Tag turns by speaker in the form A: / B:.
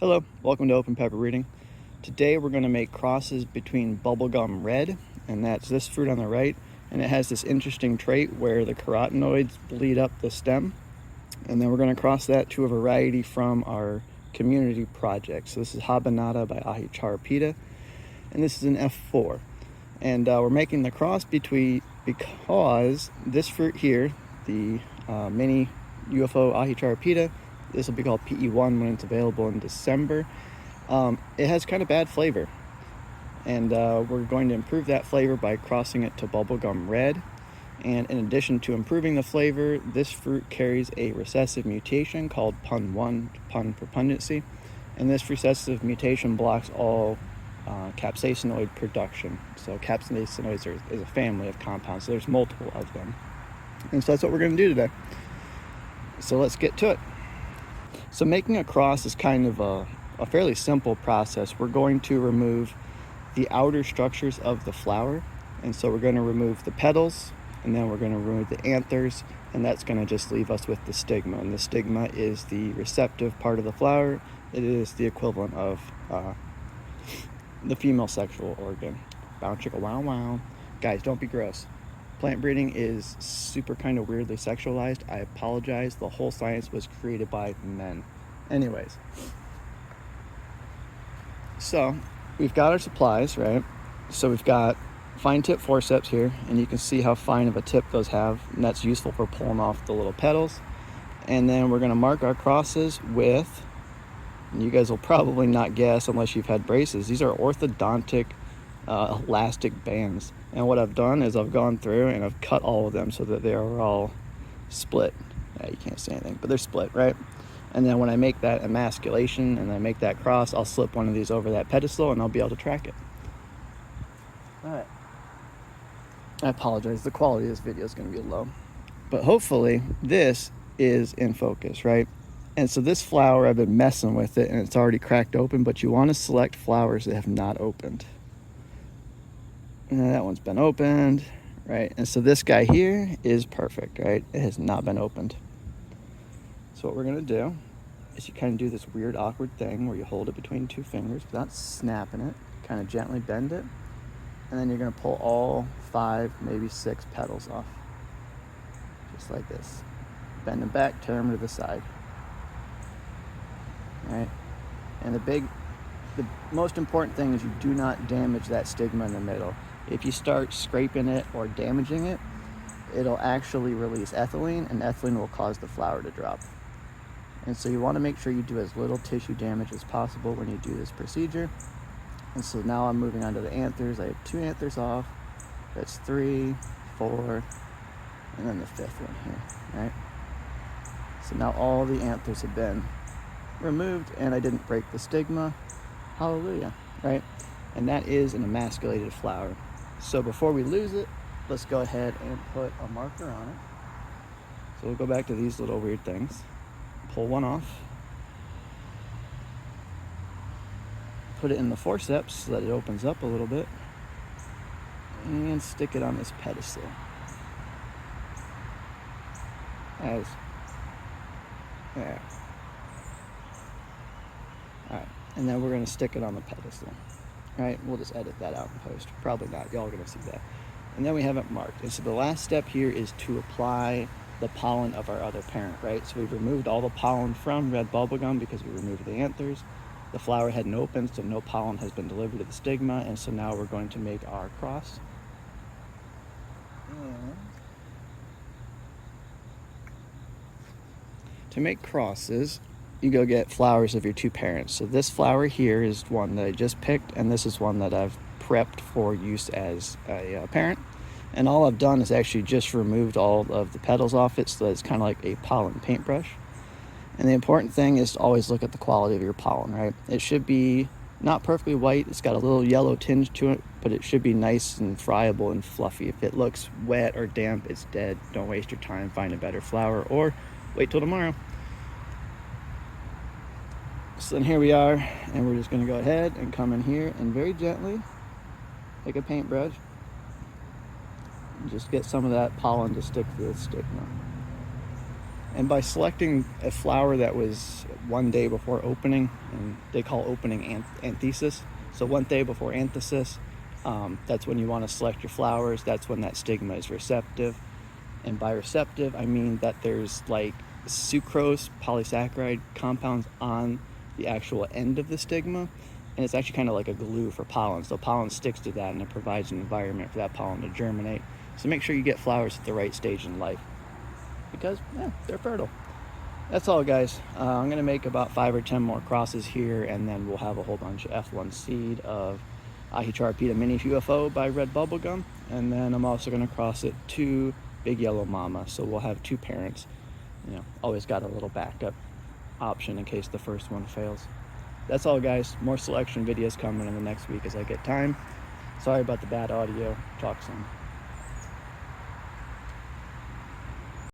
A: Hello, welcome to Open Pepper Reading. Today we're going to make crosses between Bubblegum Red, and that's this fruit on the right, and it has this interesting trait where the carotenoids bleed up the stem, and then we're going to cross that to a variety from our community project. So this is Habanada by Ahi Charapita, and this is an F4. And we're making the cross because this fruit here, the Mini UFO Ahi Charapita, this will be called PE1 when it's available in December. It has kind of bad flavor, and we're going to improve that flavor by crossing it to Bubblegum Red. And in addition to improving the flavor, this fruit carries a recessive mutation called PUN1, pun for pungency, and this recessive mutation blocks all capsaicinoid production. So capsaicinoids is a family of compounds, so there's multiple of them. And so that's what we're going to do today. So let's get to it. So making a cross is kind of a fairly simple process. We're going to remove the outer structures of the flower, and so we're going to remove the petals, and then we're going to remove the anthers, and that's going to just leave us with the stigma. And the stigma is the receptive part of the flower. It is the equivalent of the female sexual organ. Bow chicka wow wow. Guys, don't be gross. Plant breeding is super kind of weirdly sexualized. I apologize. The whole science was created by men. Anyways. So we've got our supplies, right? So we've got fine tip forceps here, and you can see how fine of a tip those have, and that's useful for pulling off the little petals. And then we're going to mark our crosses with, and you guys will probably not guess unless you've had braces, these are orthodontic elastic bands. And what I've done is I've gone through and I've cut all of them so that they are all split. Yeah, you can't see anything, but they're split, right? And then when I make that emasculation and I make that cross, I'll slip one of these over that pedestal and I'll be able to track it. All right. I apologize, the quality of this video is going to be low, but hopefully this is in focus, right? And so this flower, I've been messing with it and it's already cracked open, but you want to select flowers that have not opened. And that one's been opened, right? And so this guy here is perfect, right? It has not been opened. So what we're gonna do is you kind of do this weird awkward thing where you hold it between two fingers without snapping it, kind of gently bend it, and then you're gonna pull all 5, maybe 6 petals off. Just like this. Bend them back, tear them to the side. All right? And the most important thing is you do not damage that stigma in the middle. If you start scraping it or damaging it, it'll actually release ethylene, and ethylene will cause the flower to drop. And so you want to make sure you do as little tissue damage as possible when you do this procedure. And so now I'm moving on to the anthers. I have 2 anthers off. That's 3, 4, and then the 5th one here, right? So now all the anthers have been removed, and I didn't break the stigma. Hallelujah, right? And that is an emasculated flower. So before we lose it, let's go ahead and put a marker on it. So we'll go back to these little weird things. Pull one off. Put it in the forceps so that it opens up a little bit. And stick it on this pedestal. There. Alright, and then we're going to stick it on the pedestal. Alright, we'll just edit that out in post. Probably not, y'all are going to see that. And then we have it marked. And so the last step here is to apply the pollen of our other parent, right? So we've removed all the pollen from red bubblegum because we removed the anthers. The flower hadn't opened, so no pollen has been delivered to the stigma, and so now we're going to make our cross. And to make crosses, you go get flowers of your 2 parents. So this flower here is one that I just picked, and this is one that I've prepped for use as a parent. And all I've done is actually just removed all of the petals off it, so that it's kind of like a pollen paintbrush. And the important thing is to always look at the quality of your pollen, right? It should be not perfectly white. It's got a little yellow tinge to it, but it should be nice and friable and fluffy. If it looks wet or damp, it's dead. Don't waste your time, find a better flower, or wait till tomorrow. So then here we are, and we're just going to go ahead and come in here and very gently take a paintbrush and just get some of that pollen to stick to the stigma. And by selecting a flower that was 1 day before opening, and they call opening anthesis, so 1 day before anthesis, that's when you want to select your flowers. That's when that stigma is receptive. And by receptive, I mean that there's like sucrose polysaccharide compounds on the actual end of the stigma, and it's actually kind of like a glue for pollen. So pollen sticks to that, and it provides an environment for that pollen to germinate. So make sure you get flowers at the right stage in life, because they're fertile. That's all, guys. I'm gonna make about 5 or 10 more crosses here, and then we'll have a whole bunch of F1 seed of Charapita Mini UFO by Red Bubblegum, and then I'm also gonna cross it to Big Yellow Mama, so we'll have 2 parents. Always got a little backup option in case the first one fails. That's all, guys. More selection videos coming in the next week as I get time. Sorry about the bad audio. Talk soon.